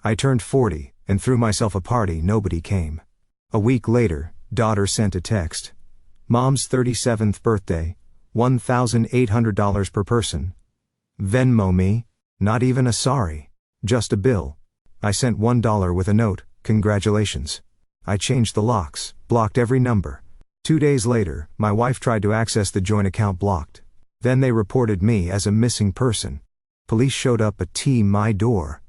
I turned 40, and threw myself a party, nobody came. A week later, daughter sent a text. Mom's 37th birthday, $1,800 per person. Venmo me, not even a sorry. Just a bill. I sent $1 with a note, congratulations. I changed the locks, blocked every number. 2 days later, my wife tried to access the joint account blocked. Then they reported me as a missing person. Police showed up at my door.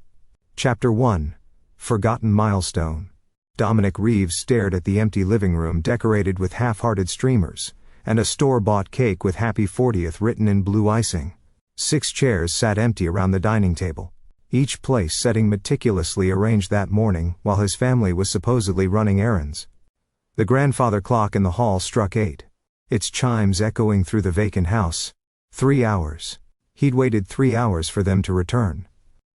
Chapter 1. Forgotten Milestone. Dominic Reeves stared at the empty living room decorated with half-hearted streamers, and a store-bought cake with Happy 40th written in blue icing. 6 chairs sat empty around the dining table, each place setting meticulously arranged that morning while his family was supposedly running errands. The grandfather clock in the hall struck 8. Its chimes echoing through the vacant house. 3 hours. He'd waited 3 hours for them to return.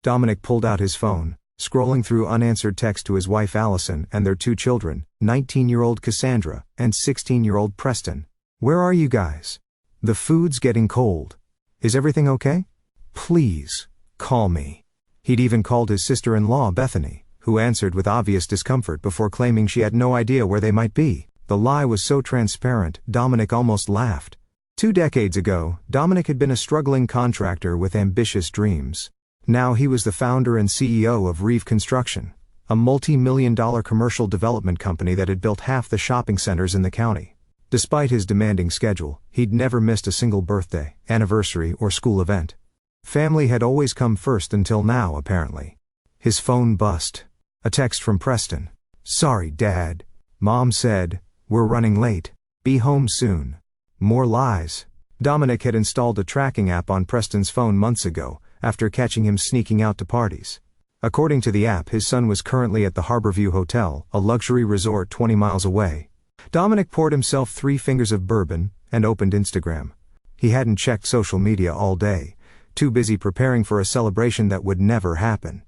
Dominic pulled out his phone, scrolling through unanswered text to his wife Allison and their 2 children, 19-year-old Cassandra and 16-year-old Preston. Where are you guys? The food's getting cold. Is everything okay? Please, call me. He'd even called his sister-in-law Bethany, who answered with obvious discomfort before claiming she had no idea where they might be. The lie was so transparent, Dominic almost laughed. 2 decades ago, Dominic had been a struggling contractor with ambitious dreams. Now he was the founder and CEO of Reeve Construction, a multi-million-dollar commercial development company that had built half the shopping centers in the county. Despite his demanding schedule, he'd never missed a single birthday, anniversary, or school event. Family had always come first until now, apparently. His phone buzzed. A text from Preston. Sorry, Dad. Mom said, we're running late. Be home soon. More lies. Dominic had installed a tracking app on Preston's phone months ago, after catching him sneaking out to parties. According to the app, his son was currently at the Harborview Hotel, a luxury resort 20 miles away. Dominic poured himself 3 fingers of bourbon, and opened Instagram. He hadn't checked social media all day, too busy preparing for a celebration that would never happen.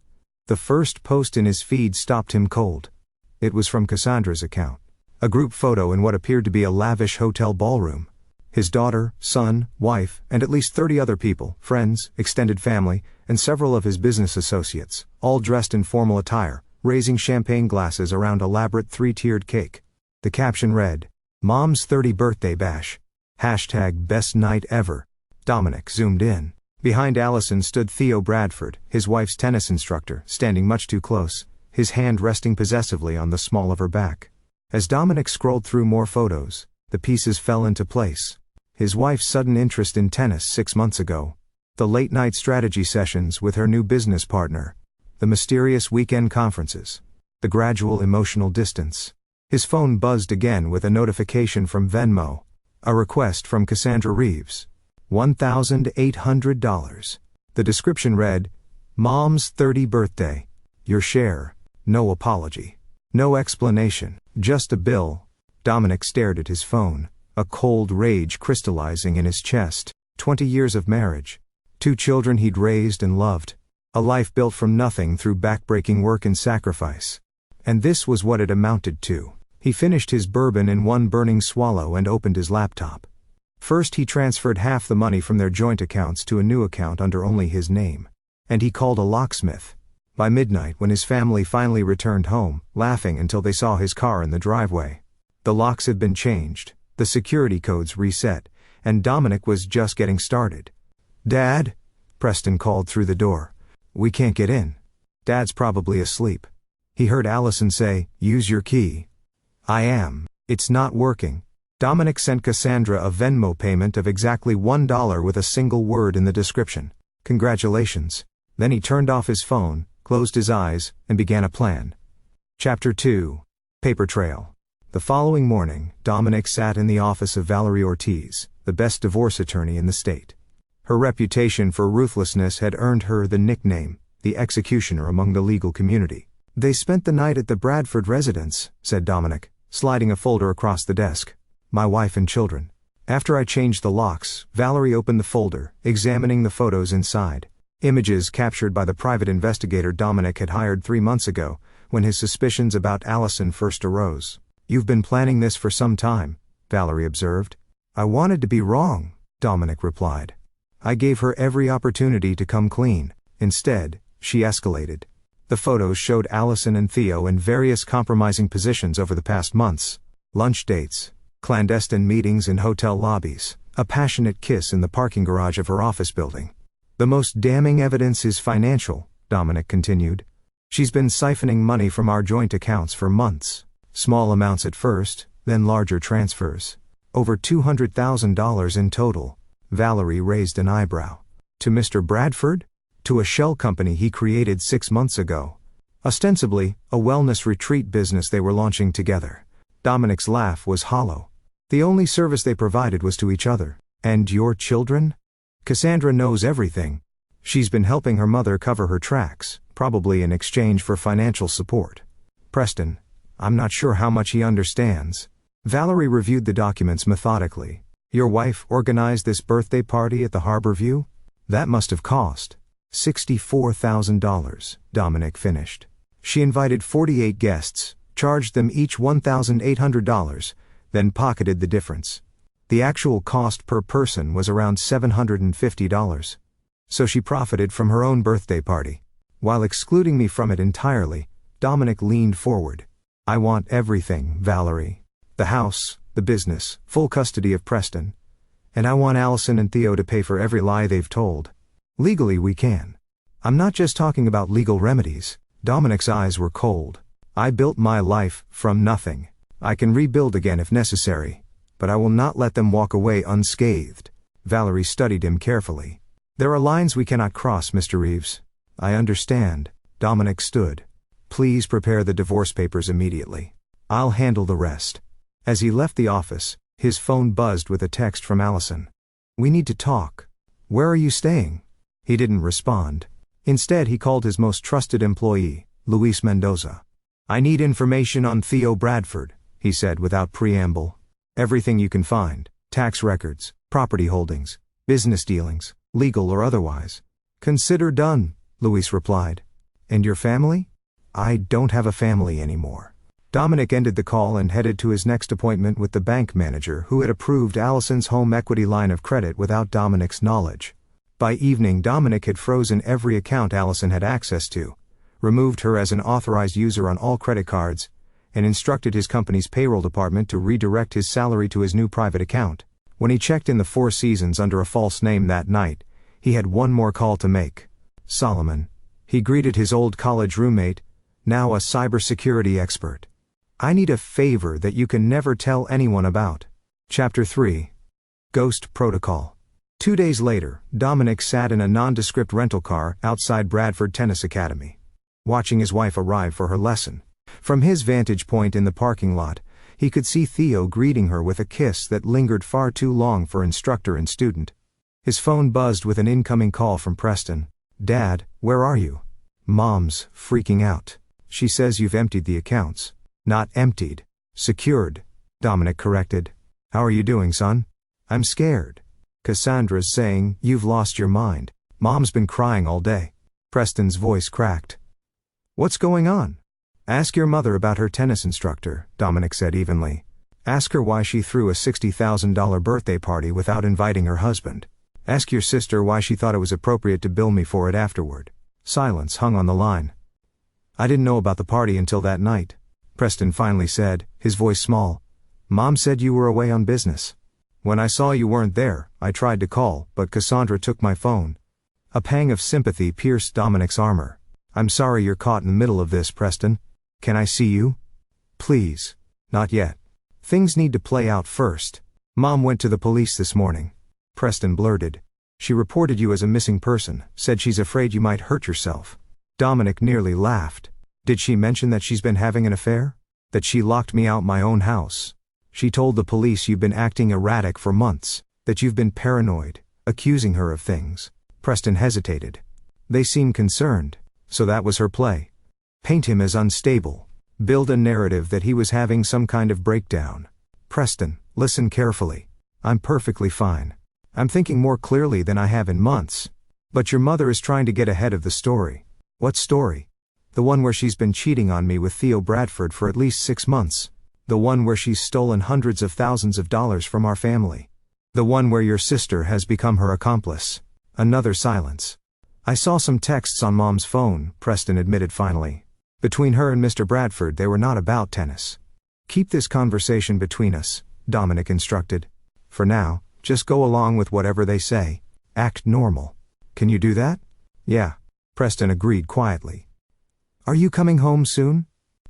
The first post in his feed stopped him cold. It was from Cassandra's account. A group photo in what appeared to be a lavish hotel ballroom. His daughter, son, wife, and at least 30 other people, friends, extended family, and several of his business associates, all dressed in formal attire, raising champagne glasses around elaborate 3-tiered cake. The caption read, Mom's 30 birthday bash. Hashtag best night ever. Dominic zoomed in. Behind Allison stood Theo Bradford, his wife's tennis instructor, standing much too close, his hand resting possessively on the small of her back. As Dominic scrolled through more photos, the pieces fell into place. His wife's sudden interest in tennis 6 months ago. The late-night strategy sessions with her new business partner. The mysterious weekend conferences. The gradual emotional distance. His phone buzzed again with a notification from Venmo. A request from Cassandra Reeves. $1,800. The description read, Mom's 30 birthday. Your share. No apology. No explanation. Just a bill. Dominic stared at his phone, a cold rage crystallizing in his chest. 20 years of marriage. 2 children he'd raised and loved. A life built from nothing through backbreaking work and sacrifice. And this was what it amounted to. He finished his bourbon in one burning swallow and opened his laptop. First he transferred half the money from their joint accounts to a new account under only his name. And he called a locksmith. By midnight, when his family finally returned home, laughing until they saw his car in the driveway. The locks had been changed, the security codes reset, and Dominic was just getting started. Dad? Preston called through the door. We can't get in. Dad's probably asleep. He heard Allison say, use your key. I am. It's not working. Dominic sent Cassandra a Venmo payment of exactly $1 with a single word in the description. Congratulations. Then he turned off his phone, closed his eyes, and began a plan. Chapter 2. Paper Trail. The following morning, Dominic sat in the office of Valerie Ortiz, the best divorce attorney in the state. Her reputation for ruthlessness had earned her the nickname, the executioner among the legal community. They spent the night at the Bradford residence, said Dominic, sliding a folder across the desk. My wife and children. After I changed the locks, Valerie opened the folder, examining the photos inside. Images captured by the private investigator Dominic had hired 3 months ago, when his suspicions about Allison first arose. You've been planning this for some time, Valerie observed. I wanted to be wrong, Dominic replied. I gave her every opportunity to come clean. Instead, she escalated. The photos showed Allison and Theo in various compromising positions over the past months. Lunch dates, clandestine meetings in hotel lobbies, a passionate kiss in the parking garage of her office building. The most damning evidence is financial, Dominic continued. She's been siphoning money from our joint accounts for months. Small amounts at first, then larger transfers. Over $200,000 in total. Valerie raised an eyebrow. To Mr. Bradford? To a shell company he created 6 months ago. Ostensibly, a wellness retreat business they were launching together. Dominic's laugh was hollow. The only service they provided was to each other. And your children? Cassandra knows everything. She's been helping her mother cover her tracks, probably in exchange for financial support. Preston, I'm not sure how much he understands. Valerie reviewed the documents methodically. Your wife organized this birthday party at the Harborview? That must have cost $64,000, Dominic finished. She invited 48 guests, charged them each $1,800, then pocketed the difference. The actual cost per person was around $750. So she profited from her own birthday party. While excluding me from it entirely, Dominic leaned forward. I want everything, Valerie. The house, the business, full custody of Preston. And I want Allison and Theo to pay for every lie they've told. Legally we can. I'm not just talking about legal remedies. Dominic's eyes were cold. I built my life from nothing. I can rebuild again if necessary. But I will not let them walk away unscathed. Valerie studied him carefully. There are lines we cannot cross, Mr. Reeves. I understand. Dominic stood. Please prepare the divorce papers immediately. I'll handle the rest. As he left the office, his phone buzzed with a text from Allison. We need to talk. Where are you staying? He didn't respond. Instead he called his most trusted employee, Luis Mendoza. I need information on Theo Bradford, he said without preamble. Everything you can find. Tax records, property holdings, business dealings, legal or otherwise. Consider done, Luis replied. And your family? I don't have a family anymore. Dominic ended the call and headed to his next appointment with the bank manager who had approved Allison's home equity line of credit without Dominic's knowledge. By evening Dominic had frozen every account Allison had access to, removed her as an authorized user on all credit cards, and instructed his company's payroll department to redirect his salary to his new private account. When he checked in the Four Seasons under a false name that night, he had one more call to make. Solomon. He greeted his old college roommate, now a cybersecurity expert. I need a favor that you can never tell anyone about. Chapter 3. Ghost Protocol. 2 days later, Dominic sat in a nondescript rental car outside Bradford Tennis Academy, watching his wife arrive for her lesson. From his vantage point in the parking lot, he could see Theo greeting her with a kiss that lingered far too long for instructor and student. His phone buzzed with an incoming call from Preston. Dad, where are you? Mom's freaking out. She says you've emptied the accounts. Not emptied. Secured. Dominic corrected. How are you doing, son? I'm scared. Cassandra's saying, you've lost your mind. Mom's been crying all day. Preston's voice cracked. What's going on? Ask your mother about her tennis instructor, Dominic said evenly. Ask her why she threw a $60,000 birthday party without inviting her husband. Ask your sister why she thought it was appropriate to bill me for it afterward. Silence hung on the line. I didn't know about the party until that night, Preston finally said, his voice small. Mom said you were away on business. When I saw you weren't there, I tried to call, but Cassandra took my phone. A pang of sympathy pierced Dominic's armor. I'm sorry you're caught in the middle of this, Preston. Can I see you? Please. Not yet. Things need to play out first. Mom went to the police this morning. Preston blurted. She reported you as a missing person, said she's afraid you might hurt yourself. Dominic nearly laughed. Did she mention that she's been having an affair? That she locked me out my own house? She told the police you've been acting erratic for months, that you've been paranoid, accusing her of things. Preston hesitated. They seemed concerned, so that was her play. Paint him as unstable. Build a narrative that he was having some kind of breakdown. Preston, listen carefully. I'm perfectly fine. I'm thinking more clearly than I have in months. But your mother is trying to get ahead of the story. What story? The one where she's been cheating on me with Theo Bradford for at least 6 months. The one where she's stolen hundreds of thousands of dollars from our family. The one where your sister has become her accomplice. Another silence. I saw some texts on Mom's phone, Preston admitted finally. Between her and Mr. Bradford, they were not about tennis. Keep this conversation between us, Dominic instructed. For now, just go along with whatever they say. Act normal. Can you do that? Yeah, Preston agreed quietly. Are you coming home soon?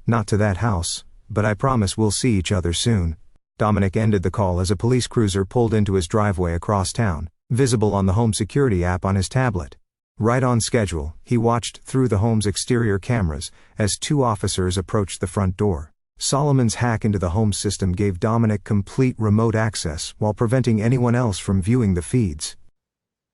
Not to that house, but I promise we'll see each other soon. Dominic ended the call as a police cruiser pulled into his driveway across town, visible on the home security app on his tablet. Right on schedule, he watched through the home's exterior cameras as 2 officers approached the front door. Solomon's hack into the home system gave Dominic complete remote access while preventing anyone else from viewing the feeds.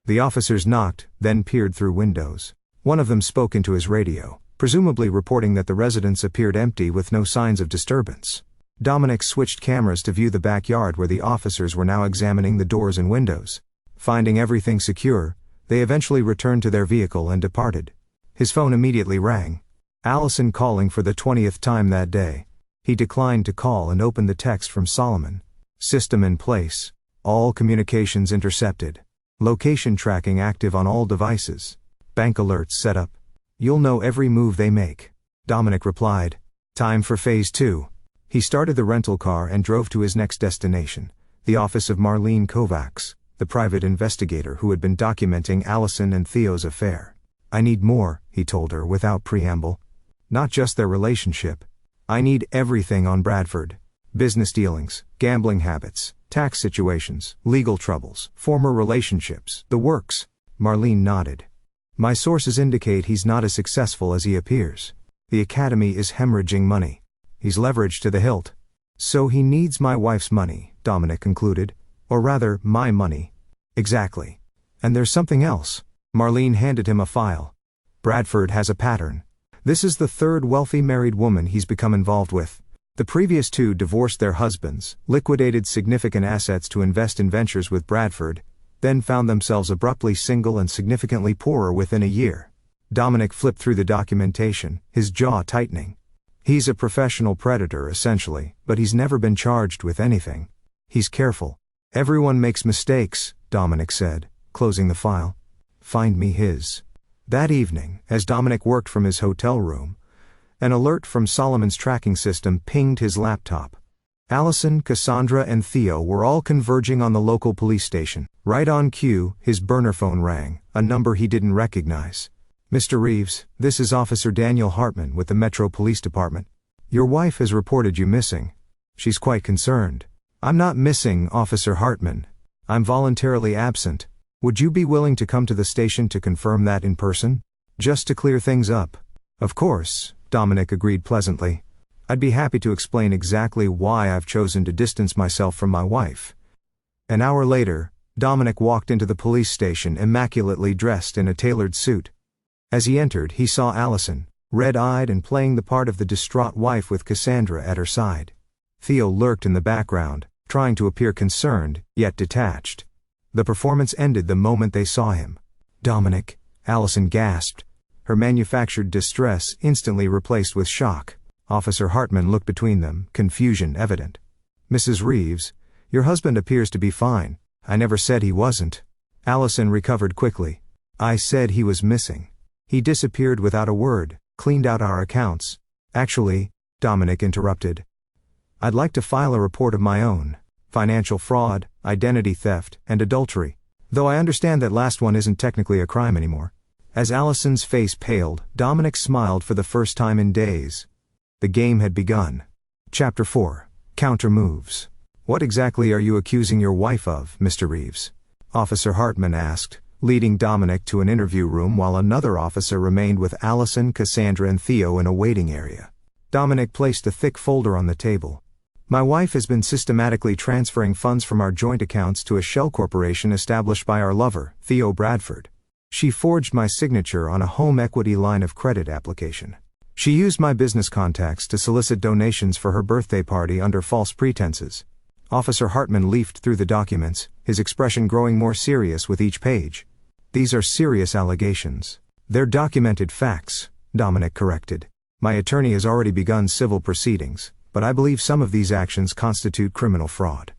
The officers knocked, then peered through windows. One of them spoke into his radio, presumably reporting that the residence appeared empty with no signs of disturbance. Dominic switched cameras to view the backyard where the officers were now examining the doors and windows. Finding everything secure, they eventually returned to their vehicle and departed. His phone immediately rang. Allison calling for the 20th time that day. He declined to call and opened the text from Solomon. System in place. All communications intercepted. Location tracking active on all devices. Bank alerts set up. You'll know every move they make. Dominic replied. Time for phase 2. He started the rental car and drove to his next destination, the office of Marlene Kovacs, the private investigator who had been documenting Allison and Theo's affair. I need more, he told her without preamble. Not just their relationship. I need everything on Bradford. Business dealings, gambling habits, tax situations, legal troubles, former relationships, the works. Marlene nodded. My sources indicate he's not as successful as he appears. The academy is hemorrhaging money. He's leveraged to the hilt. So he needs my wife's money, Dominic concluded. Or rather, my money. Exactly. And there's something else. Marlene handed him a file. Bradford has a pattern. This is the 3rd wealthy married woman he's become involved with. The previous 2 divorced their husbands, liquidated significant assets to invest in ventures with Bradford, then found themselves abruptly single and significantly poorer within a year. Dominic flipped through the documentation, his jaw tightening. He's a professional predator essentially, but he's never been charged with anything. He's careful. Everyone makes mistakes, Dominic said, closing the file. Find me his. That evening, as Dominic worked from his hotel room, an alert from Solomon's tracking system pinged his laptop. Allison, Cassandra, and Theo were all converging on the local police station. Right on cue, his burner phone rang, a number he didn't recognize. Mr. Reeves, this is Officer Daniel Hartman with the Metro Police Department. Your wife has reported you missing. She's quite concerned. I'm not missing, Officer Hartman. I'm voluntarily absent. Would you be willing to come to the station to confirm that in person? Just to clear things up. Of course, Dominic agreed pleasantly. I'd be happy to explain exactly why I've chosen to distance myself from my wife. An hour later, Dominic walked into the police station immaculately dressed in a tailored suit. As he entered, he saw Allison, red-eyed and playing the part of the distraught wife with Cassandra at her side. Theo lurked in the background, trying to appear concerned, yet detached. The performance ended the moment they saw him. Dominic, Allison gasped. Her manufactured distress instantly replaced with shock. Officer Hartman looked between them, confusion evident. Mrs. Reeves, your husband appears to be fine. I never said he wasn't. Allison recovered quickly. I said he was missing. He disappeared without a word, cleaned out our accounts. Actually, Dominic interrupted. I'd like to file a report of my own. Financial fraud, identity theft, and adultery. Though I understand that last one isn't technically a crime anymore. As Allison's face paled, Dominic smiled for the first time in days. The game had begun. Chapter 4. Counter moves. What exactly are you accusing your wife of, Mr. Reeves? Officer Hartman asked, leading Dominic to an interview room while another officer remained with Allison, Cassandra, and Theo in a waiting area. Dominic placed a thick folder on the table. My wife has been systematically transferring funds from our joint accounts to a shell corporation established by our lover, Theo Bradford. She forged my signature on a home equity line of credit application. She used my business contacts to solicit donations for her birthday party under false pretenses. Officer Hartman leafed through the documents, his expression growing more serious with each page. These are serious allegations. They're documented facts, Dominic corrected. My attorney has already begun civil proceedings, but I believe some of these actions constitute criminal fraud.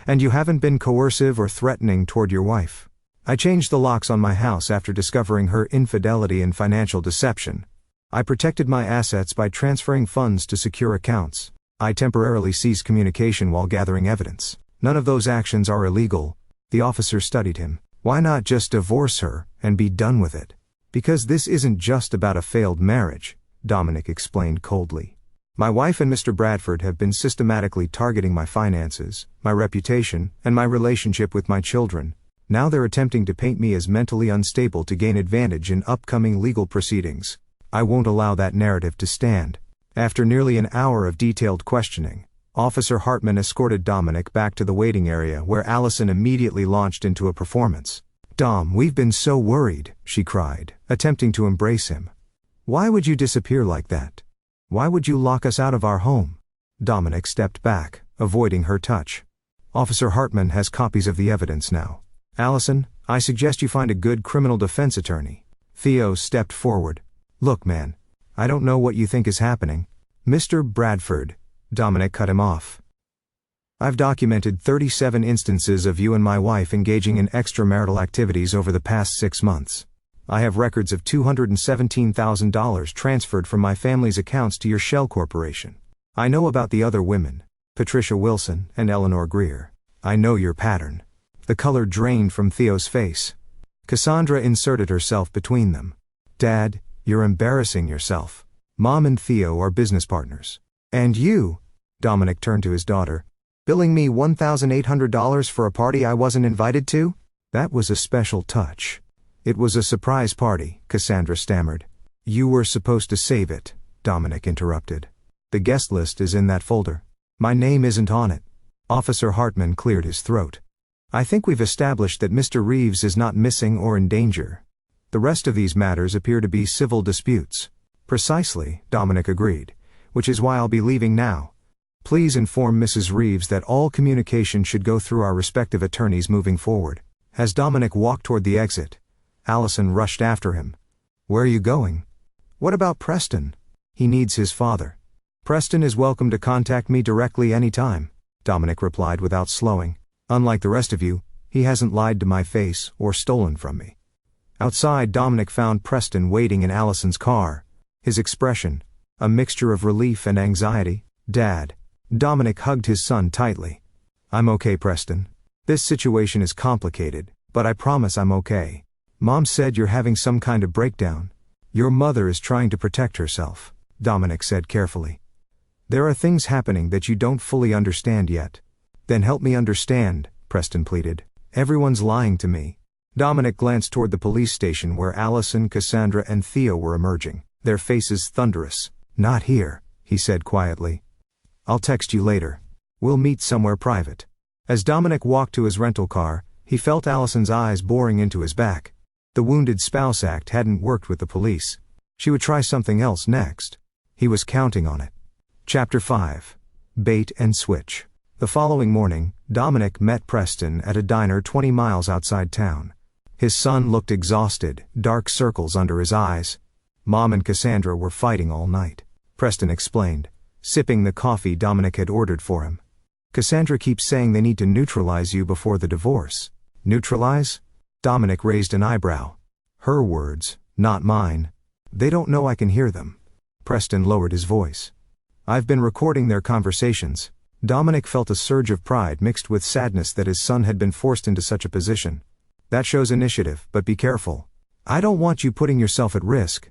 And you haven't been coercive or threatening toward your wife. I changed the locks on my house after discovering her infidelity and financial deception. I protected my assets by transferring funds to secure accounts. I temporarily ceased communication while gathering evidence. None of those actions are illegal. The officer studied him. Why not just divorce her and be done with it? Because this isn't just about a failed marriage, Dominic explained coldly. My wife and Mr. Bradford have been systematically targeting my finances, my reputation, and my relationship with my children. Now they're attempting to paint me as mentally unstable to gain advantage in upcoming legal proceedings. I won't allow that narrative to stand. After nearly an hour of detailed questioning, Officer Hartman escorted Dominic back to the waiting area where Allison immediately launched into a performance. "Dom, we've been so worried," she cried, attempting to embrace him. "Why would you disappear like that? Why would you lock us out of our home?" Dominic stepped back, avoiding her touch. "Officer Hartman has copies of the evidence now. Allison, I suggest you find a good criminal defense attorney." Theo stepped forward. "Look, man, I don't know what you think is happening." "Mr. Bradford," Dominic cut him off. "I've documented 37 instances of you and my wife engaging in extramarital activities over the past 6 months. I have records of $217,000 transferred from my family's accounts to your shell corporation. I know about the other women, Patricia Wilson and Eleanor Greer. I know your pattern." The color drained from Theo's face. Cassandra inserted herself between them. "Dad, you're embarrassing yourself. Mom and Theo are business partners. And you," Dominic turned to his daughter, "billing me $1,800 for a party I wasn't invited to? That was a special touch." "It was a surprise party," Cassandra stammered. "You were supposed to save it," Dominic interrupted. "The guest list is in that folder. My name isn't on it." Officer Hartman cleared his throat. "I think we've established that Mr. Reeves is not missing or in danger. The rest of these matters appear to be civil disputes." "Precisely," Dominic agreed, "which is why I'll be leaving now. Please inform Mrs. Reeves that all communication should go through our respective attorneys moving forward." As Dominic walked toward the exit, Allison rushed after him. "Where are you going?" "What about Preston? He needs his father." "Preston is welcome to contact me directly anytime," Dominic replied without slowing. "Unlike the rest of you, he hasn't lied to my face or stolen from me." Outside, Dominic found Preston waiting in Allison's car. His expression, a mixture of relief and anxiety. "Dad." Dominic hugged his son tightly. "I'm okay, Preston. This situation is complicated, but I promise I'm okay. Mom said you're having some kind of breakdown. Your mother is trying to protect herself," Dominic said carefully. "There are things happening that you don't fully understand yet." "Then help me understand," Preston pleaded. "Everyone's lying to me." Dominic glanced toward the police station where Allison, Cassandra, and Theo were emerging, their faces thunderous. "Not here," he said quietly. "I'll text you later. We'll meet somewhere private." As Dominic walked to his rental car, he felt Allison's eyes boring into his back. The Wounded Spouse Act hadn't worked with the police. She would try something else next. He was counting on it. Chapter 5. Bait and Switch. The following morning, Dominic met Preston at a diner 20 miles outside town. His son looked exhausted, dark circles under his eyes. "Mom and Cassandra were fighting all night," Preston explained, sipping the coffee Dominic had ordered for him. "Cassandra keeps saying they need to neutralize you before the divorce." "Neutralize?" Dominic raised an eyebrow. "Her words, not mine. They don't know I can hear them." Preston lowered his voice. "I've been recording their conversations." Dominic felt a surge of pride mixed with sadness that his son had been forced into such a position. "That shows initiative, but be careful. I don't want you putting yourself at risk."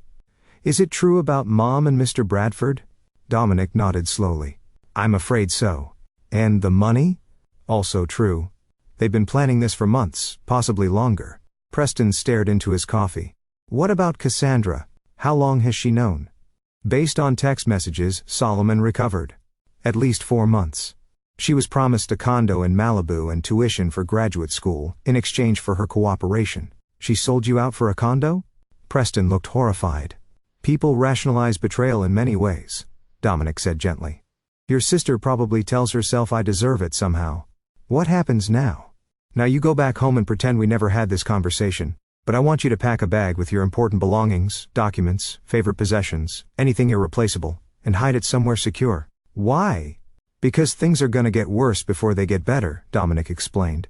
"Is it true about Mom and Mr. Bradford?" Dominic nodded slowly. "I'm afraid so." "And the money?" "Also true. They've been planning this for months, possibly longer." Preston stared into his coffee. "What about Cassandra? How long has she known?" Based on text messages Solomon recovered. "At least 4 months. She was promised a condo in Malibu and tuition for graduate school in exchange for her cooperation." "She sold you out for a condo?" Preston looked horrified. "People rationalize betrayal in many ways," Dominic said gently. "Your sister probably tells herself I deserve it somehow. What happens now?" "Now you go back home and pretend we never had this conversation, but I want you to pack a bag with your important belongings, documents, favorite possessions, anything irreplaceable, and hide it somewhere secure." "Why?" "Because things are gonna get worse before they get better," Dominic explained.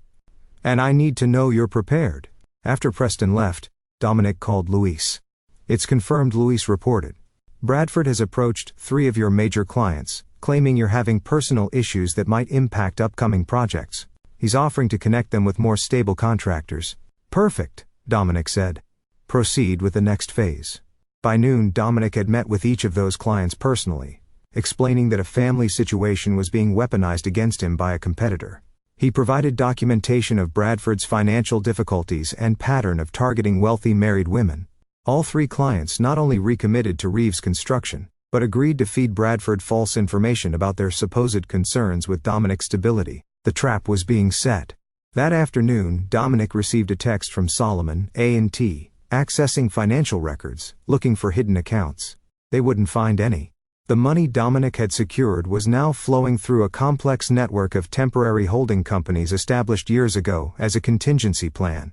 "And I need to know you're prepared." After Preston left, Dominic called Luis. "It's confirmed," Luis reported. "Bradford has approached 3 of your major clients, claiming you're having personal issues that might impact upcoming projects. He's offering to connect them with more stable contractors." "Perfect," Dominic said. "Proceed with the next phase." By noon, Dominic had met with each of those clients personally, explaining that a family situation was being weaponized against him by a competitor. He provided documentation of Bradford's financial difficulties and pattern of targeting wealthy married women. All 3 clients not only recommitted to Reeves Construction, but agreed to feed Bradford false information about their supposed concerns with Dominic's stability. The trap was being set. That afternoon, Dominic received a text from Solomon, AITA, accessing financial records, looking for hidden accounts. They wouldn't find any. The money Dominic had secured was now flowing through a complex network of temporary holding companies established years ago as a contingency plan.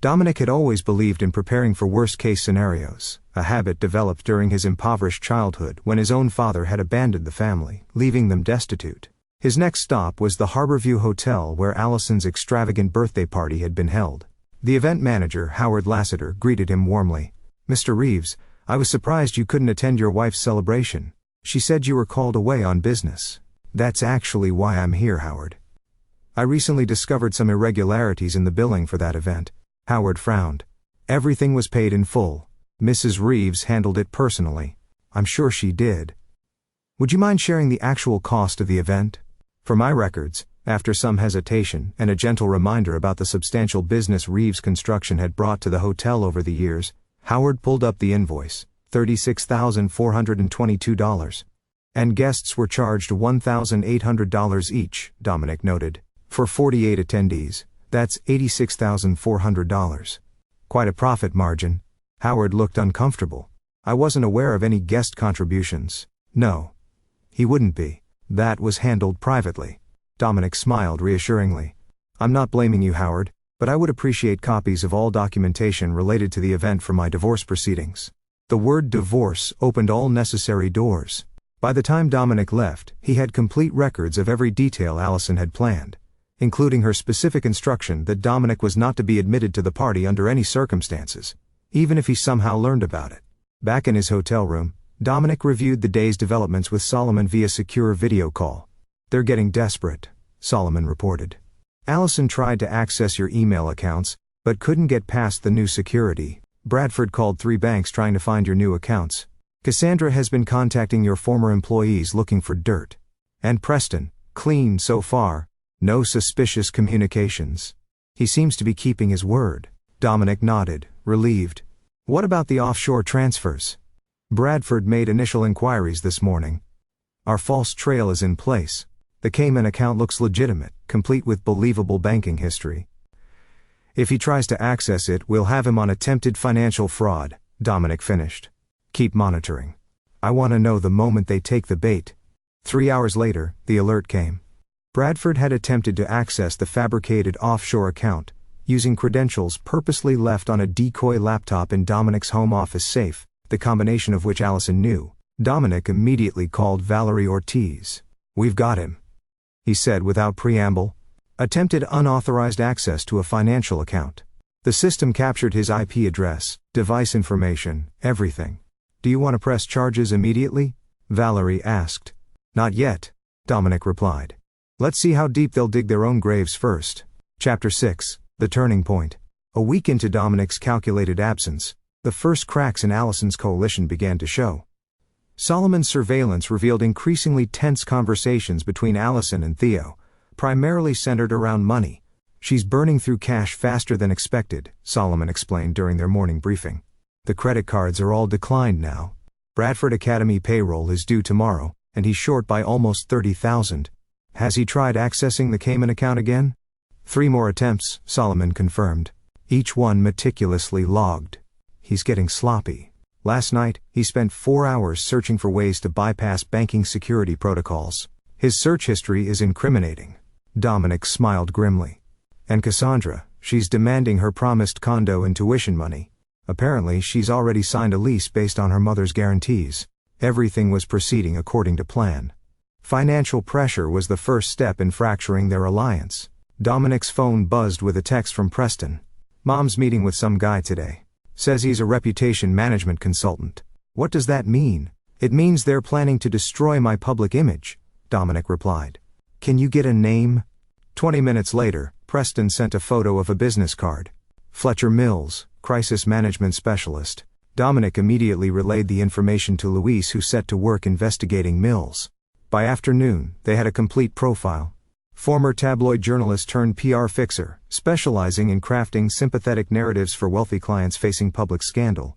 Dominic had always believed in preparing for worst-case scenarios, a habit developed during his impoverished childhood when his own father had abandoned the family, leaving them destitute. His next stop was the Harborview Hotel, where Allison's extravagant birthday party had been held. The event manager, Howard Lassiter, greeted him warmly. "Mr. Reeves, I was surprised you couldn't attend your wife's celebration. She said you were called away on business." "That's actually why I'm here, Howard. I recently discovered some irregularities in the billing for that event." Howard frowned. "Everything was paid in full. Mrs. Reeves handled it personally." "I'm sure she did. Would you mind sharing the actual cost of the event?" "For my records," after some hesitation and a gentle reminder about the substantial business Reeves Construction had brought to the hotel over the years, Howard pulled up the invoice. $36,422. "And guests were charged $1,800 each," Dominic noted. "For 48 attendees, that's $86,400. Quite a profit margin." Howard looked uncomfortable. "I wasn't aware of any guest contributions." "No. He wouldn't be. That was handled privately." Dominic smiled reassuringly. "I'm not blaming you, Howard, but I would appreciate copies of all documentation related to the event for my divorce proceedings." The word divorce opened all necessary doors. By the time Dominic left, he had complete records of every detail Allison had planned, including her specific instruction that Dominic was not to be admitted to the party under any circumstances, even if he somehow learned about it. Back in his hotel room, Dominic reviewed the day's developments with Solomon via secure video call. "They're getting desperate," Solomon reported. "Allison tried to access your email accounts, but couldn't get past the new security. Bradford called 3 banks trying to find your new accounts. Cassandra has been contacting your former employees looking for dirt. And Preston, clean so far, no suspicious communications. He seems to be keeping his word." Dominic nodded, relieved. "What about the offshore transfers?" "Bradford made initial inquiries this morning. Our false trail is in place. The Cayman account looks legitimate, complete with believable banking history. If he tries to access it, we'll have him on attempted financial fraud," Dominic finished. "Keep monitoring. I want to know the moment they take the bait." 3 hours later, the alert came. Bradford had attempted to access the fabricated offshore account, using credentials purposely left on a decoy laptop in Dominic's home office safe, the combination of which Allison knew. Dominic immediately called Valerie Ortiz. "We've got him," he said without preamble. "Attempted unauthorized access to a financial account. The system captured his IP address, device information, everything. Do you want to press charges immediately?" Valerie asked. "Not yet," Dominic replied. "Let's see how deep they'll dig their own graves first." Chapter 6, The Turning Point. A week into Dominic's calculated absence, the first cracks in Allison's coalition began to show. Solomon's surveillance revealed increasingly tense conversations between Allison and Theo, primarily centered around money. "She's burning through cash faster than expected," Solomon explained during their morning briefing. "The credit cards are all declined now. Bradford Academy payroll is due tomorrow, and he's short by almost $30,000. Has he tried accessing the Cayman account again?" 3 more attempts, Solomon confirmed. Each one meticulously logged. "He's getting sloppy. Last night, he spent 4 hours searching for ways to bypass banking security protocols. His search history is incriminating." Dominic smiled grimly. "And Cassandra, she's demanding her promised condo and tuition money. Apparently she's already signed a lease based on her mother's guarantees." Everything was proceeding according to plan. Financial pressure was the first step in fracturing their alliance. Dominic's phone buzzed with a text from Preston. Mom's meeting with some guy today. Says he's a reputation management consultant. What does that mean? It means they're planning to destroy my public image, Dominic replied. Can you get a name? 20 minutes later, Preston sent a photo of a business card. Fletcher Mills, crisis management specialist. Dominic immediately relayed the information to Luis, who set to work investigating Mills. By afternoon, they had a complete profile. Former tabloid journalist turned PR fixer, specializing in crafting sympathetic narratives for wealthy clients facing public scandal.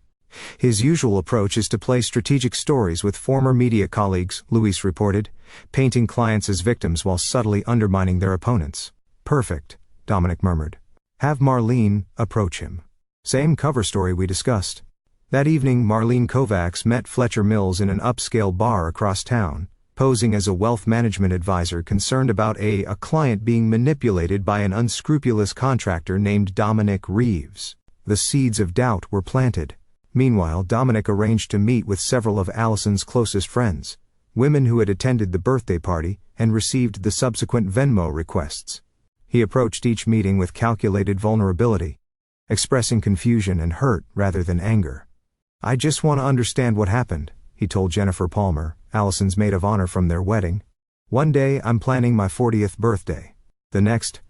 His usual approach is to play strategic stories with former media colleagues, Luis reported, painting clients as victims while subtly undermining their opponents. Perfect, Dominic murmured. Have Marlene approach him. Same cover story we discussed. That evening, Marlene Kovacs met Fletcher Mills in an upscale bar across town, posing as a wealth management advisor concerned about a client being manipulated by an unscrupulous contractor named Dominic Reeves. The seeds of doubt were planted. Meanwhile, Dominic arranged to meet with several of Allison's closest friends, women who had attended the birthday party and received the subsequent Venmo requests. He approached each meeting with calculated vulnerability, expressing confusion and hurt rather than anger. I just want to understand what happened, he told Jennifer Palmer, Allison's maid of honor from their wedding. One day I'm planning my 40th birthday. The next,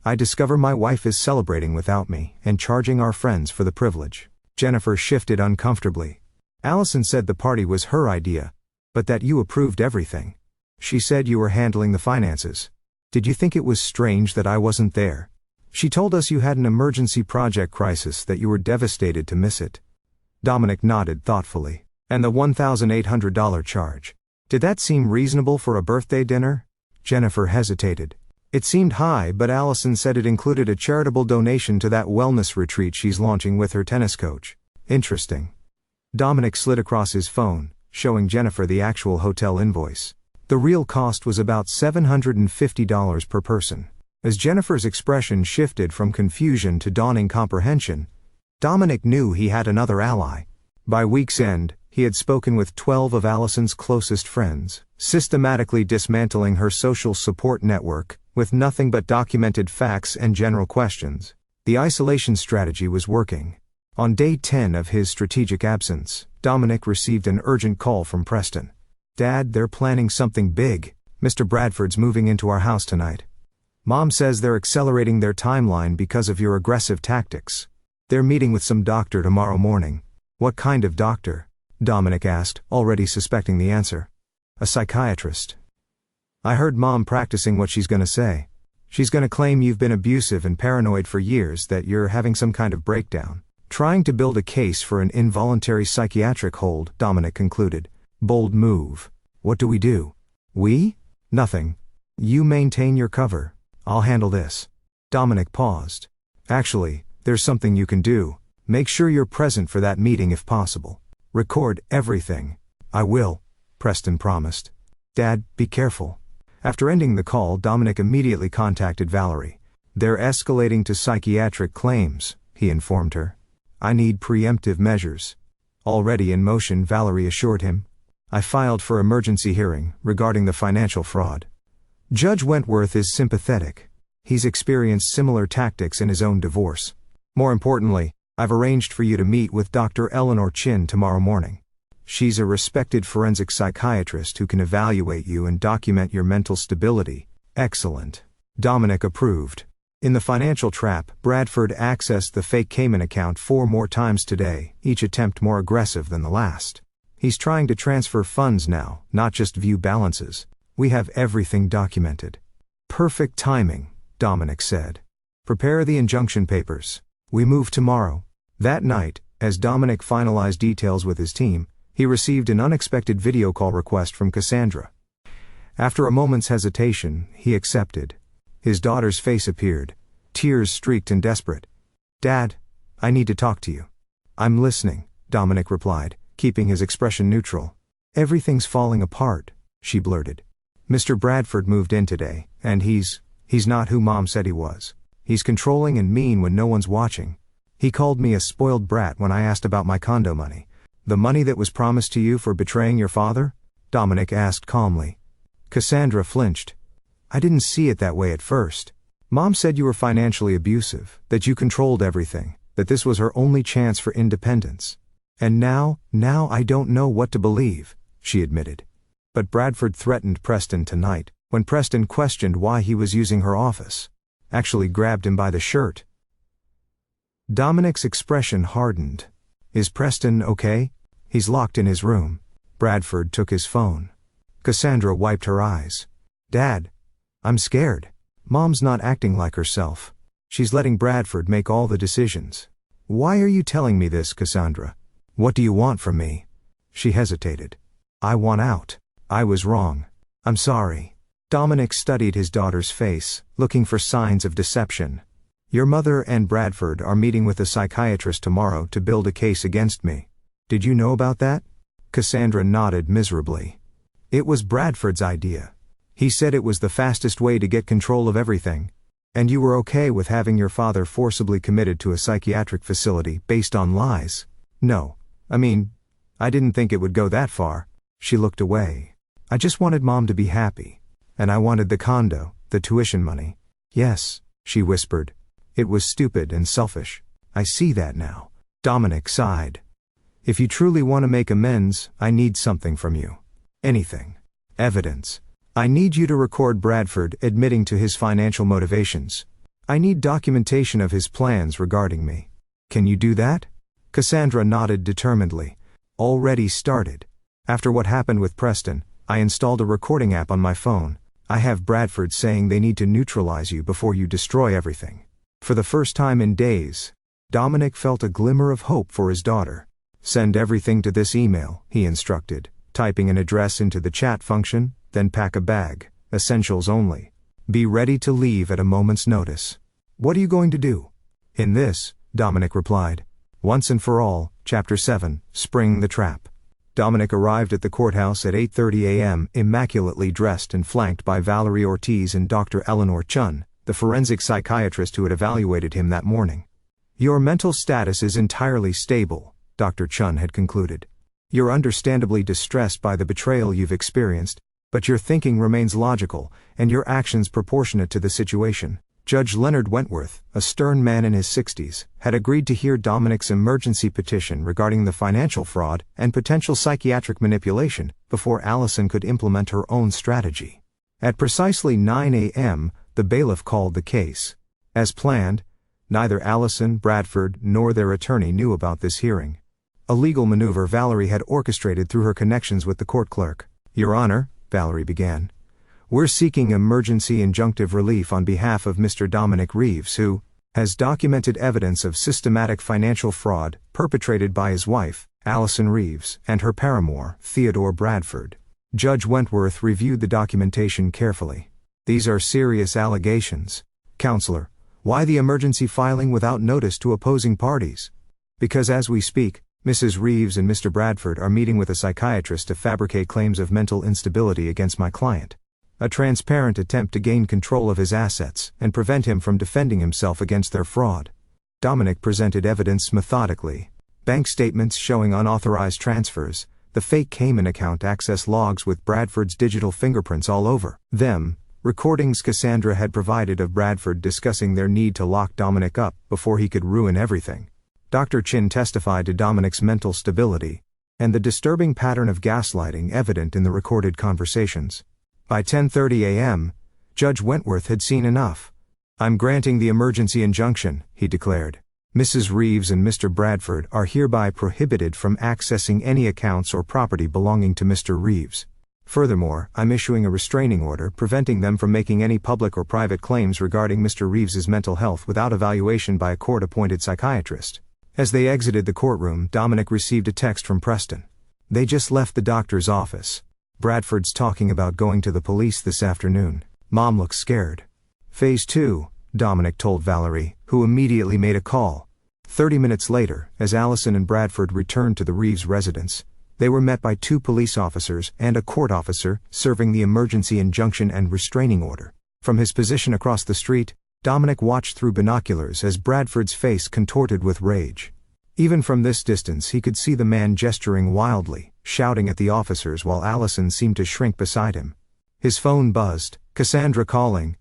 I discover my wife is celebrating without me and charging our friends for the privilege. Jennifer shifted uncomfortably. Allison said the party was her idea, but that you approved everything. She said you were handling the finances. Did you think it was strange that I wasn't there? She told us you had an emergency project crisis, that you were devastated to miss it. Dominic nodded thoughtfully. And the $1,800 charge. Did that seem reasonable for a birthday dinner? Jennifer hesitated. It seemed high, but Allison said it included a charitable donation to that wellness retreat she's launching with her tennis coach. Interesting. Dominic slid across his phone, showing Jennifer the actual hotel invoice. The real cost was about $750 per person. As Jennifer's expression shifted from confusion to dawning comprehension, Dominic knew he had another ally. By week's end, he had spoken with 12 of Allison's closest friends, systematically dismantling her social support network, with nothing but documented facts and general questions. The isolation strategy was working. On day 10 of his strategic absence, Dominic received an urgent call from Preston. Dad, they're planning something big. Mr. Bradford's moving into our house tonight. Mom says they're accelerating their timeline because of your aggressive tactics. They're meeting with some doctor tomorrow morning. What kind of doctor? Dominic asked, already suspecting the answer. A psychiatrist. I heard Mom practicing what she's gonna say. She's gonna claim you've been abusive and paranoid for years, that you're having some kind of breakdown. Trying to build a case for an involuntary psychiatric hold, Dominic concluded. Bold move. What do we do? We? Nothing. You maintain your cover. I'll handle this. Dominic paused. Actually, there's something you can do. Make sure you're present for that meeting if possible. Record everything. I will, Preston promised. Dad, be careful. After ending the call, Dominic immediately contacted Valerie. They're escalating to psychiatric claims, he informed her. I need preemptive measures. Already in motion, Valerie assured him. I filed for emergency hearing regarding the financial fraud. Judge Wentworth is sympathetic. He's experienced similar tactics in his own divorce. More importantly, I've arranged for you to meet with Dr. Eleanor Chin tomorrow morning. She's a respected forensic psychiatrist who can evaluate you and document your mental stability. Excellent. Dominic approved. In the financial trap, Bradford accessed the fake Cayman account 4 more times today, each attempt more aggressive than the last. He's trying to transfer funds now, not just view balances. We have everything documented. Perfect timing, Dominic said. Prepare the injunction papers. We move tomorrow. That night, as Dominic finalized details with his team, he received an unexpected video call request from Cassandra. After a moment's hesitation, he accepted. His daughter's face appeared, tears streaked and desperate. Dad, I need to talk to you. I'm listening, Dominic replied, keeping his expression neutral. Everything's falling apart, she blurted. Mr. Bradford moved in today, and he's not who Mom said he was. He's controlling and mean when no one's watching. He called me a spoiled brat when I asked about my condo money. The money that was promised to you for betraying your father? Dominic asked calmly. Cassandra flinched. I didn't see it that way at first. Mom said you were financially abusive, that you controlled everything, that this was her only chance for independence. And now I don't know what to believe, she admitted. But Bradford threatened Preston tonight, when Preston questioned why he was using her office. Actually grabbed him by the shirt. Dominic's expression hardened. Is Preston okay? He's locked in his room. Bradford took his phone. Cassandra wiped her eyes. Dad, I'm scared. Mom's not acting like herself. She's letting Bradford make all the decisions. Why are you telling me this, Cassandra? What do you want from me? She hesitated. I want out. I was wrong. I'm sorry. Dominic studied his daughter's face, looking for signs of deception. Your mother and Bradford are meeting with a psychiatrist tomorrow to build a case against me. Did you know about that? Cassandra nodded miserably. It was Bradford's idea. He said it was the fastest way to get control of everything. And you were okay with having your father forcibly committed to a psychiatric facility based on lies? No. I didn't think it would go that far. She looked away. I just wanted Mom to be happy. And I wanted the condo, the tuition money. Yes, she whispered. It was stupid and selfish. I see that now. Dominic sighed. If you truly want to make amends, I need something from you. Anything. Evidence. I need you to record Bradford admitting to his financial motivations. I need documentation of his plans regarding me. Can you do that? Cassandra nodded determinedly. Already started. After what happened with Preston, I installed a recording app on my phone. I have Bradford saying they need to neutralize you before you destroy everything. For the first time in days, Dominic felt a glimmer of hope for his daughter. Send everything to this email, he instructed, typing an address into the chat function, then pack a bag, essentials only. Be ready to leave at a moment's notice. What are you going to do? In this, Dominic replied. Once and for all, Chapter 7, Spring the Trap. Dominic arrived at the courthouse at 8:30 a.m., immaculately dressed and flanked by Valerie Ortiz and Dr. Eleanor Chun, the forensic psychiatrist who had evaluated him that morning. Your mental status is entirely stable, Dr. Chun had concluded. You're understandably distressed by the betrayal you've experienced, but your thinking remains logical, and your actions proportionate to the situation. Judge Leonard Wentworth, a stern man in his 60s, had agreed to hear Dominic's emergency petition regarding the financial fraud and potential psychiatric manipulation before Allison could implement her own strategy. At precisely 9 a.m., the bailiff called the case. As planned, neither Allison, Bradford, nor their attorney knew about this hearing. A legal maneuver Valerie had orchestrated through her connections with the court clerk. Your Honor, Valerie began. We're seeking emergency injunctive relief on behalf of Mr. Dominic Reeves, who has documented evidence of systematic financial fraud perpetrated by his wife, Allison Reeves, and her paramour, Theodore Bradford. Judge Wentworth reviewed the documentation carefully. These are serious allegations. Counselor, why the emergency filing without notice to opposing parties? Because as we speak, Mrs. Reeves and Mr. Bradford are meeting with a psychiatrist to fabricate claims of mental instability against my client. A transparent attempt to gain control of his assets and prevent him from defending himself against their fraud. Dominic presented evidence methodically. Bank statements showing unauthorized transfers, the fake Cayman account access logs with Bradford's digital fingerprints all over them, recordings Cassandra had provided of Bradford discussing their need to lock Dominic up before he could ruin everything. Dr. Chin testified to Dominic's mental stability and the disturbing pattern of gaslighting evident in the recorded conversations. By 10:30 a.m., Judge Wentworth had seen enough. I'm granting the emergency injunction, he declared. Mrs. Reeves and Mr. Bradford are hereby prohibited from accessing any accounts or property belonging to Mr. Reeves. Furthermore, I'm issuing a restraining order preventing them from making any public or private claims regarding Mr. Reeves's mental health without evaluation by a court-appointed psychiatrist. As they exited the courtroom, Dominic received a text from Preston. They just left the doctor's office. Bradford's talking about going to the police this afternoon. Mom looks scared. Phase 2, Dominic told Valerie, who immediately made a call. 30 minutes later, as Allison and Bradford returned to the Reeves residence, they were met by 2 police officers and a court officer serving the emergency injunction and restraining order. From his position across the street, Dominic watched through binoculars as Bradford's face contorted with rage. Even from this distance he could see the man gesturing wildly, shouting at the officers while Allison seemed to shrink beside him. His phone buzzed, Cassandra calling.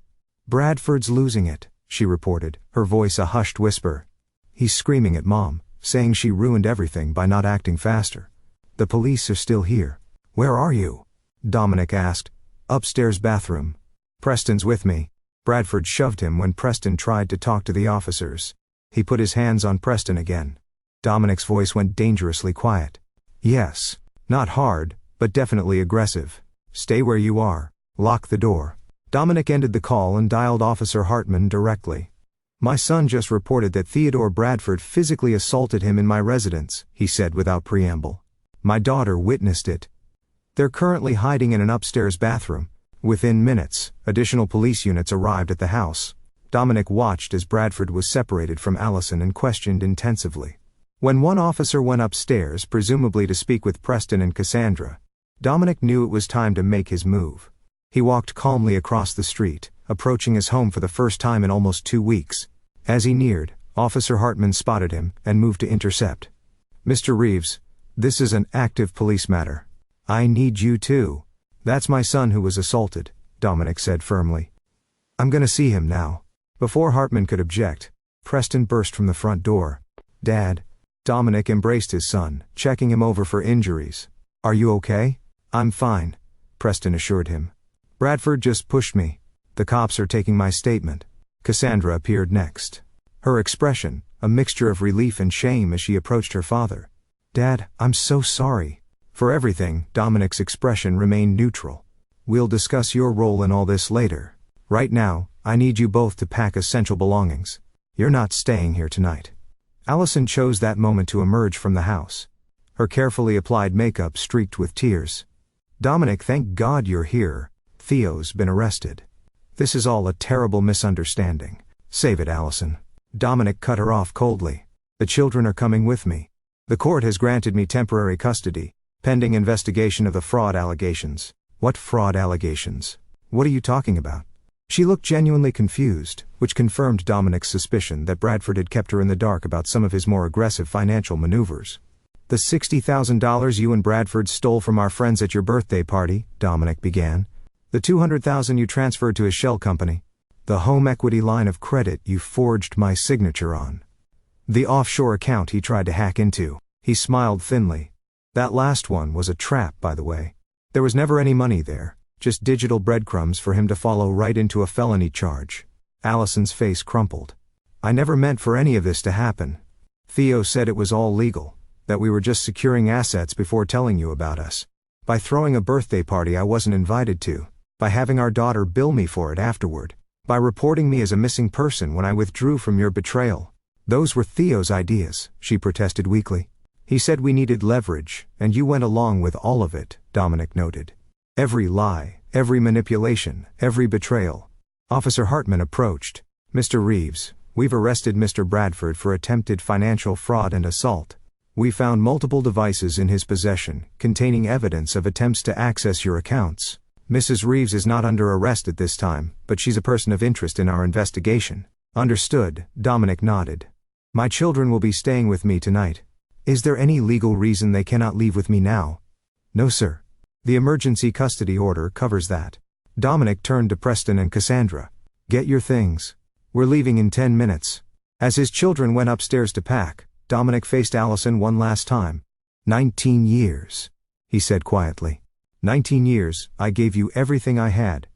"Bradford's losing it," she reported, her voice a hushed whisper. "He's screaming at Mom, saying she ruined everything by not acting faster. The police are still here." "Where are you?" Dominic asked. "Upstairs bathroom. Preston's with me." Bradford shoved him when Preston tried to talk to the officers. He put his hands on Preston again. Dominic's voice went dangerously quiet. "Yes. Not hard, but definitely aggressive. Stay where you are. Lock the door." Dominic ended the call and dialed Officer Hartman directly. "My son just reported that Theodore Bradford physically assaulted him in my residence," he said without preamble. "My daughter witnessed it. They're currently hiding in an upstairs bathroom." Within minutes, additional police units arrived at the house. Dominic watched as Bradford was separated from Allison and questioned intensively. When one officer went upstairs, presumably to speak with Preston and Cassandra, Dominic knew it was time to make his move. He walked calmly across the street, approaching his home for the first time in almost 2 weeks. As he neared, Officer Hartman spotted him and moved to intercept. "Mr. Reeves, this is an active police matter. I need you too." "That's my son who was assaulted," Dominic said firmly. "I'm gonna see him now." Before Hartman could object, Preston burst from the front door. "Dad." Dominic embraced his son, checking him over for injuries. "Are you okay?" "I'm fine," Preston assured him. "Bradford just pushed me. The cops are taking my statement." Cassandra appeared next. Her expression, a mixture of relief and shame as she approached her father. "Dad, I'm so sorry." For everything, Dominic's expression remained neutral. "We'll discuss your role in all this later. Right now, I need you both to pack essential belongings. You're not staying here tonight." Allison chose that moment to emerge from the house. Her carefully applied makeup streaked with tears. "Dominic, thank God you're here. Theo's been arrested. This is all a terrible misunderstanding." "Save it, Allison." Dominic cut her off coldly. "The children are coming with me. The court has granted me temporary custody, pending investigation of the fraud allegations." "What fraud allegations? What are you talking about?" She looked genuinely confused, which confirmed Dominic's suspicion that Bradford had kept her in the dark about some of his more aggressive financial maneuvers. "The $60,000 you and Bradford stole from our friends at your birthday party," Dominic began. "The $200,000 you transferred to his shell company. The home equity line of credit you forged my signature on. The offshore account he tried to hack into." He smiled thinly. "That last one was a trap, by the way. There was never any money there, just digital breadcrumbs for him to follow right into a felony charge." Allison's face crumpled. "I never meant for any of this to happen. Theo said it was all legal, that we were just securing assets before telling you about us. By throwing a birthday party I wasn't invited to, by having our daughter bill me for it afterward, by reporting me as a missing person when I withdrew from your betrayal. Those were Theo's ideas," she protested weakly. "He said we needed leverage, and you went along with all of it," Dominic noted. "Every lie, every manipulation, every betrayal." Officer Hartman approached. "Mr. Reeves, we've arrested Mr. Bradford for attempted financial fraud and assault. We found multiple devices in his possession, containing evidence of attempts to access your accounts. Mrs. Reeves is not under arrest at this time, but she's a person of interest in our investigation." "Understood," Dominic nodded. "My children will be staying with me tonight. Is there any legal reason they cannot leave with me now?" "No, sir. The emergency custody order covers that." Dominic turned to Preston and Cassandra. "Get your things. We're leaving in 10 minutes. As his children went upstairs to pack, Dominic faced Allison one last time. 19 years, he said quietly. 19 years, I gave you everything I had.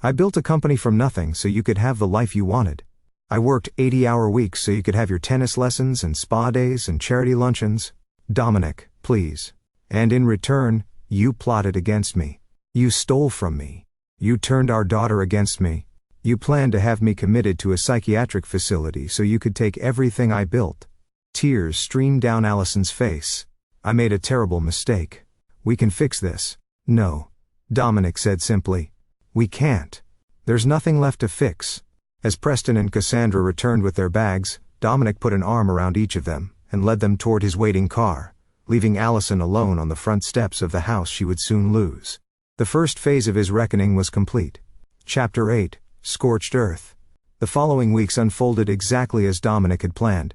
I built a company from nothing so you could have the life you wanted. I worked 80-hour weeks so you could have your tennis lessons and spa days and charity luncheons. Dominic, please. And in return, you plotted against me. You stole from me. You turned our daughter against me. You planned to have me committed to a psychiatric facility so you could take everything I built." Tears streamed down Allison's face. "I made a terrible mistake. We can fix this." "No," Dominic said simply. "We can't. There's nothing left to fix." As Preston and Cassandra returned with their bags, Dominic put an arm around each of them and led them toward his waiting car, leaving Allison alone on the front steps of the house she would soon lose. The first phase of his reckoning was complete. Chapter 8, Scorched Earth. The following weeks unfolded exactly as Dominic had planned.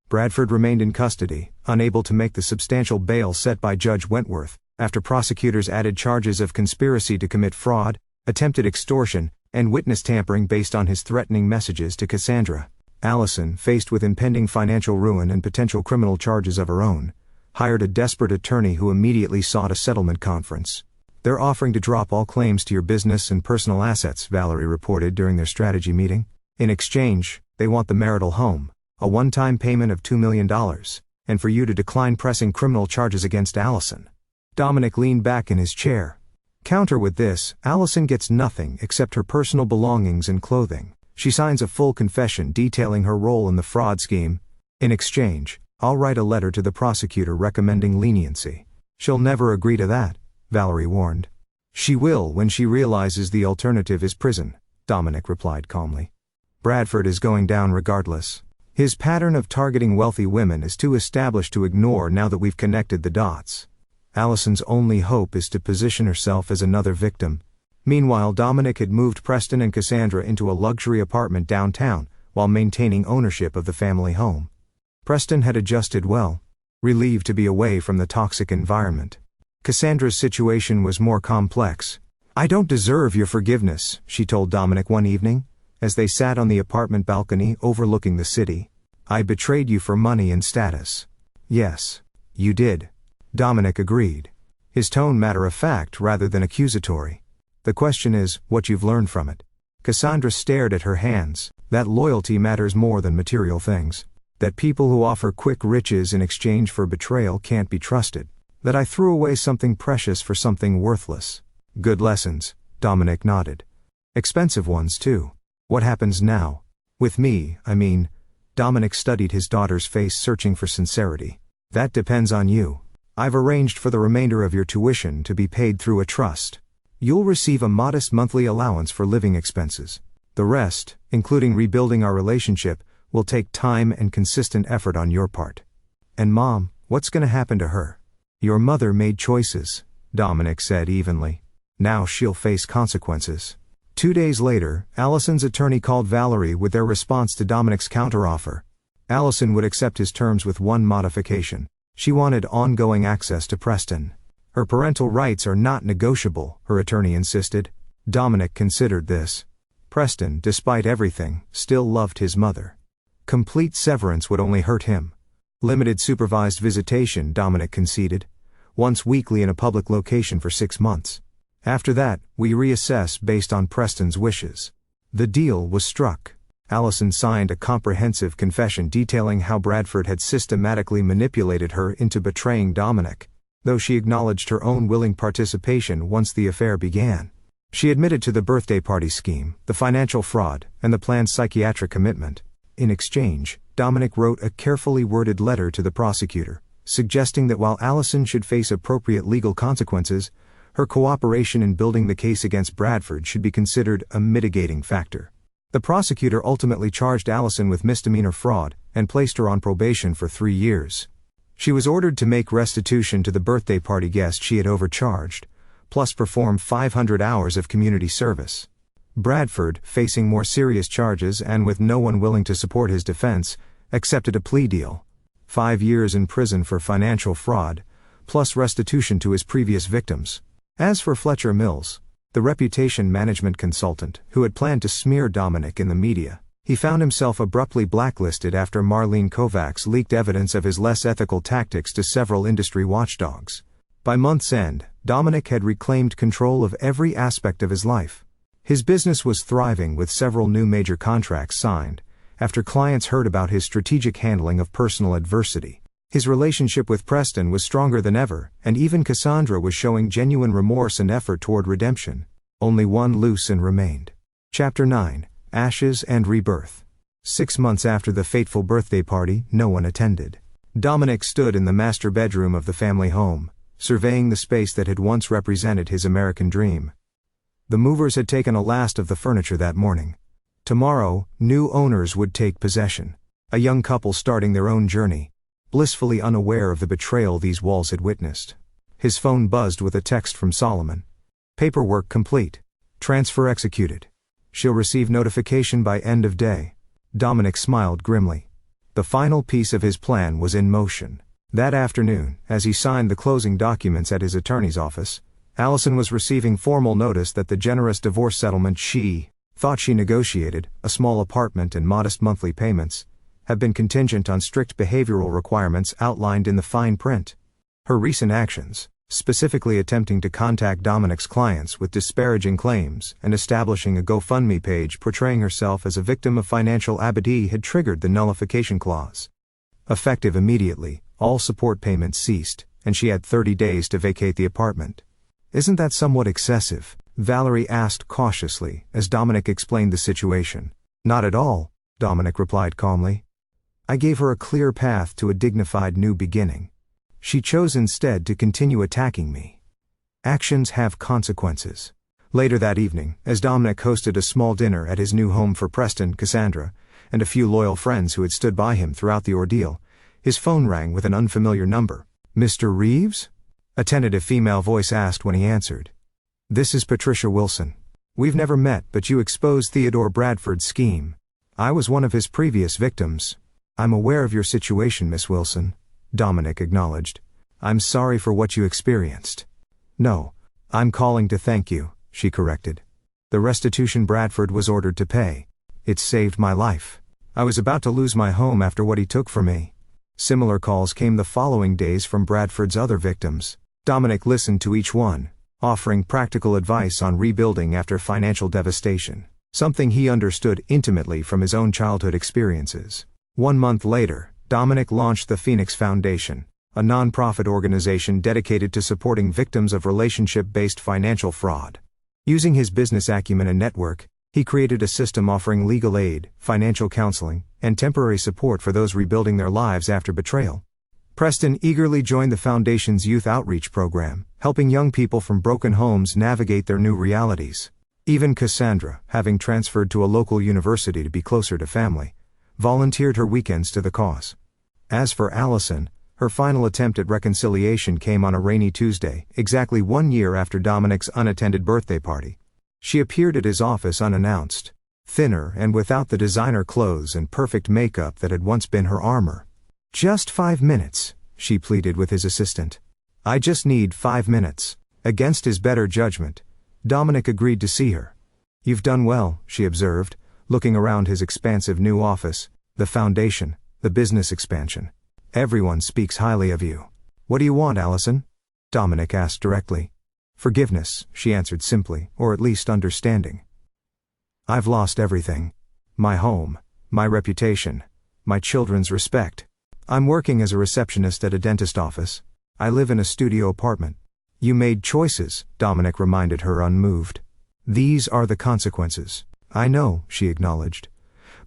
Bradford remained in custody, unable to make the substantial bail set by Judge Wentworth, after prosecutors added charges of conspiracy to commit fraud, attempted extortion, and witness tampering based on his threatening messages to Cassandra. Allison, faced with impending financial ruin and potential criminal charges of her own, hired a desperate attorney who immediately sought a settlement conference. "They're offering to drop all claims to your business and personal assets," Valerie reported during their strategy meeting. "In exchange, they want the marital home, a one-time payment of $2 million, and for you to decline pressing criminal charges against Allison." Dominic leaned back in his chair. Counter with this, Allison gets nothing except her personal belongings and clothing. She signs a full confession detailing her role in the fraud scheme. "In exchange, I'll write a letter to the prosecutor recommending leniency." "She'll never agree to that," Valerie warned. "She will when she realizes the alternative is prison," Dominic replied calmly. "Bradford is going down regardless. His pattern of targeting wealthy women is too established to ignore now that we've connected the dots. Allison's only hope is to position herself as another victim." Meanwhile, Dominic had moved Preston and Cassandra into a luxury apartment downtown, while maintaining ownership of the family home. Preston had adjusted well, relieved to be away from the toxic environment. Cassandra's situation was more complex. "I don't deserve your forgiveness," she told Dominic one evening, as they sat on the apartment balcony overlooking the city. "I betrayed you for money and status." "Yes, you did," Dominic agreed, his tone matter-of-fact rather than accusatory. "The question is, what you've learned from it." Cassandra stared at her hands. "That loyalty matters more than material things. That people who offer quick riches in exchange for betrayal can't be trusted. That I threw away something precious for something worthless." "Good lessons," Dominic nodded. "Expensive ones too. What happens now?" "With me, I mean." Dominic studied his daughter's face, searching for sincerity. "That depends on you. I've arranged for the remainder of your tuition to be paid through a trust. You'll receive a modest monthly allowance for living expenses. The rest, including rebuilding our relationship, will take time and consistent effort on your part." "And Mom, what's going to happen to her?" "Your mother made choices," Dominic said evenly. "Now she'll face consequences." 2 days later, Allison's attorney called Valerie with their response to Dominic's counteroffer. Allison would accept his terms with one modification. She wanted ongoing access to Preston. "Her parental rights are not negotiable," her attorney insisted. Dominic considered this. Preston, despite everything, still loved his mother. Complete severance would only hurt him. "Limited supervised visitation," Dominic conceded. "Once weekly in a public location for 6 months. After that, we reassess based on Preston's wishes." The deal was struck. Allison signed a comprehensive confession detailing how Bradford had systematically manipulated her into betraying Dominic, though she acknowledged her own willing participation once the affair began. She admitted to the birthday party scheme, the financial fraud, and the planned psychiatric commitment. In exchange, Dominic wrote a carefully worded letter to the prosecutor, suggesting that while Allison should face appropriate legal consequences, her cooperation in building the case against Bradford should be considered a mitigating factor. The prosecutor ultimately charged Allison with misdemeanor fraud and placed her on probation for 3 years. She was ordered to make restitution to the birthday party guest she had overcharged, plus perform 500 hours of community service. Bradford, facing more serious charges and with no one willing to support his defense, accepted a plea deal. 5 years in prison for financial fraud, plus restitution to his previous victims. As for Fletcher Mills, the reputation management consultant who had planned to smear Dominic in the media, he found himself abruptly blacklisted after Marlene Kovacs leaked evidence of his less ethical tactics to several industry watchdogs. By month's end, Dominic had reclaimed control of every aspect of his life. His business was thriving with several new major contracts signed, after clients heard about his strategic handling of personal adversity. His relationship with Preston was stronger than ever, and even Cassandra was showing genuine remorse and effort toward redemption. Only one loose end remained. Chapter 9, Ashes and Rebirth. 6 months after the fateful birthday party, no one attended. Dominic stood in the master bedroom of the family home, surveying the space that had once represented his American dream. The movers had taken a last of the furniture that morning. Tomorrow, new owners would take possession. A young couple starting their own journey, blissfully unaware of the betrayal these walls had witnessed. His phone buzzed with a text from Solomon. "Paperwork complete. Transfer executed. She'll receive notification by end of day." Dominic smiled grimly. The final piece of his plan was in motion. That afternoon, as he signed the closing documents at his attorney's office, Allison was receiving formal notice that the generous divorce settlement she thought she negotiated, a small apartment and modest monthly payments, have been contingent on strict behavioral requirements outlined in the fine print. Her recent actions, specifically attempting to contact Dominic's clients with disparaging claims and establishing a GoFundMe page portraying herself as a victim of financial abuse, had triggered the nullification clause. Effective immediately, all support payments ceased, and she had 30 days to vacate the apartment. "Isn't that somewhat excessive?" Valerie asked cautiously, as Dominic explained the situation. "Not at all," Dominic replied calmly. "I gave her a clear path to a dignified new beginning. She chose instead to continue attacking me. Actions have consequences." Later that evening, as Dominic hosted a small dinner at his new home for Preston, Cassandra, and a few loyal friends who had stood by him throughout the ordeal, his phone rang with an unfamiliar number. "Mr. Reeves?" a tentative female voice asked when he answered. "This is Patricia Wilson. We've never met, but you exposed Theodore Bradford's scheme. I was one of his previous victims. I'm aware of your situation, Miss Wilson," Dominic acknowledged. "I'm sorry for what you experienced." "No, I'm calling to thank you," she corrected. "The restitution Bradford was ordered to pay. It saved my life. I was about to lose my home after what he took from me." Similar calls came the following days from Bradford's other victims. Dominic listened to each one, offering practical advice on rebuilding after financial devastation, something he understood intimately from his own childhood experiences. 1 month later, Dominic launched the Phoenix Foundation, a nonprofit organization dedicated to supporting victims of relationship-based financial fraud. Using his business acumen and network, he created a system offering legal aid, financial counseling, and temporary support for those rebuilding their lives after betrayal. Preston eagerly joined the Foundation's youth outreach program, helping young people from broken homes navigate their new realities. Even Cassandra, having transferred to a local university to be closer to family, volunteered her weekends to the cause. As for Allison, her final attempt at reconciliation came on a rainy Tuesday, exactly 1 year after Dominic's unattended birthday party. She appeared at his office unannounced, thinner and without the designer clothes and perfect makeup that had once been her armor. "Just 5 minutes," she pleaded with his assistant. "I just need 5 minutes." Against his better judgment, Dominic agreed to see her. "You've done well," she observed, looking around his expansive new office, the foundation, the business expansion. "Everyone speaks highly of you." "What do you want, Allison?" Dominic asked directly. "Forgiveness," she answered simply, "or at least understanding. I've lost everything. My home, my reputation, my children's respect. I'm working as a receptionist at a dentist office. I live in a studio apartment." "You made choices," Dominic reminded her unmoved. "These are the consequences." "I know," she acknowledged.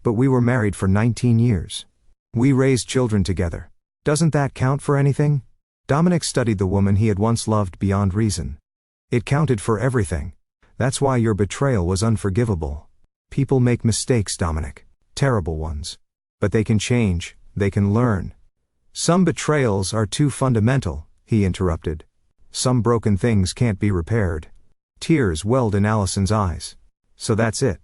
"But we were married for 19 years. We raised children together. Doesn't that count for anything?" Dominic studied the woman he had once loved beyond reason. "It counted for everything. That's why your betrayal was unforgivable. People make mistakes, Dominic. Terrible ones. But they can change, they can learn." "Some betrayals are too fundamental," he interrupted. "Some broken things can't be repaired." Tears welled in Allison's eyes. "So that's it.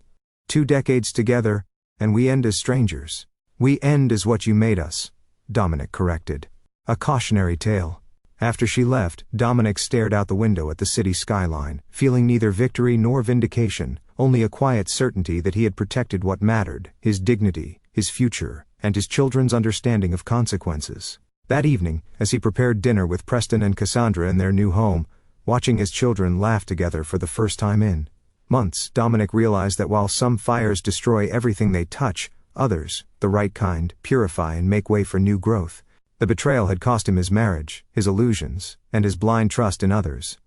2 decades together, and we end as strangers." "We end as what you made us," Dominic corrected. A cautionary tale. After she left, Dominic stared out the window at the city skyline, feeling neither victory nor vindication, only a quiet certainty that he had protected what mattered, his dignity, his future, and his children's understanding of consequences. That evening, as he prepared dinner with Preston and Cassandra in their new home, watching his children laugh together for the first time in months, Dominic realized that while some fires destroy everything they touch, others, the right kind, purify and make way for new growth. The betrayal had cost him his marriage, his illusions, and his blind trust in others.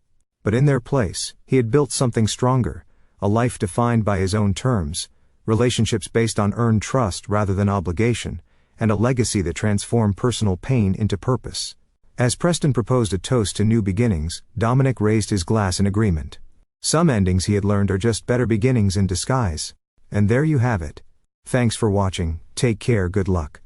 But in their place, he had built something stronger, a life defined by his own terms, relationships based on earned trust rather than obligation, and a legacy that transformed personal pain into purpose. As Preston proposed a toast to new beginnings, Dominic raised his glass in agreement. Some endings, he had learned, are just better beginnings in disguise. And there you have it. Thanks for watching, take care, good luck.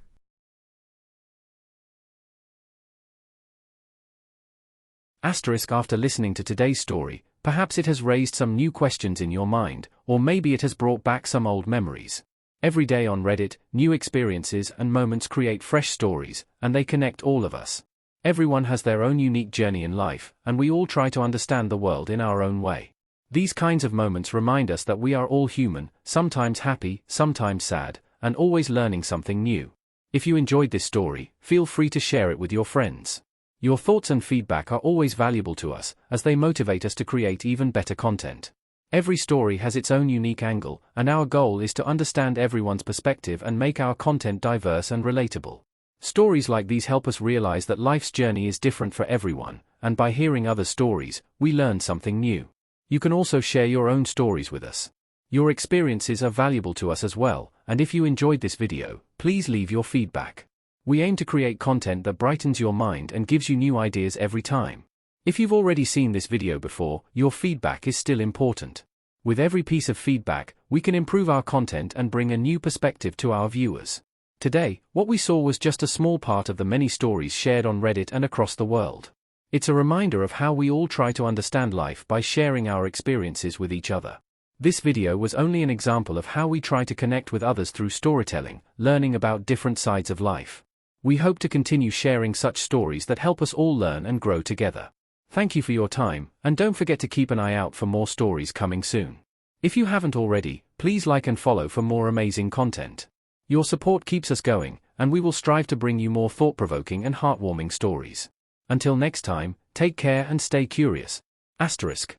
After listening to today's story, perhaps it has raised some new questions in your mind, or maybe it has brought back some old memories. Every day on Reddit, new experiences and moments create fresh stories, and they connect all of us. Everyone has their own unique journey in life, and we all try to understand the world in our own way. These kinds of moments remind us that we are all human, sometimes happy, sometimes sad, and always learning something new. If you enjoyed this story, feel free to share it with your friends. Your thoughts and feedback are always valuable to us, as they motivate us to create even better content. Every story has its own unique angle, and our goal is to understand everyone's perspective and make our content diverse and relatable. Stories like these help us realize that life's journey is different for everyone, and by hearing other stories, we learn something new. You can also share your own stories with us. Your experiences are valuable to us as well, and if you enjoyed this video, please leave your feedback. We aim to create content that brightens your mind and gives you new ideas every time. If you've already seen this video before, your feedback is still important. With every piece of feedback, we can improve our content and bring a new perspective to our viewers. Today, what we saw was just a small part of the many stories shared on Reddit and across the world. It's a reminder of how we all try to understand life by sharing our experiences with each other. This video was only an example of how we try to connect with others through storytelling, learning about different sides of life. We hope to continue sharing such stories that help us all learn and grow together. Thank you for your time, and don't forget to keep an eye out for more stories coming soon. If you haven't already, please like and follow for more amazing content. Your support keeps us going, and we will strive to bring you more thought-provoking and heartwarming stories. Until next time, take care and stay curious. *.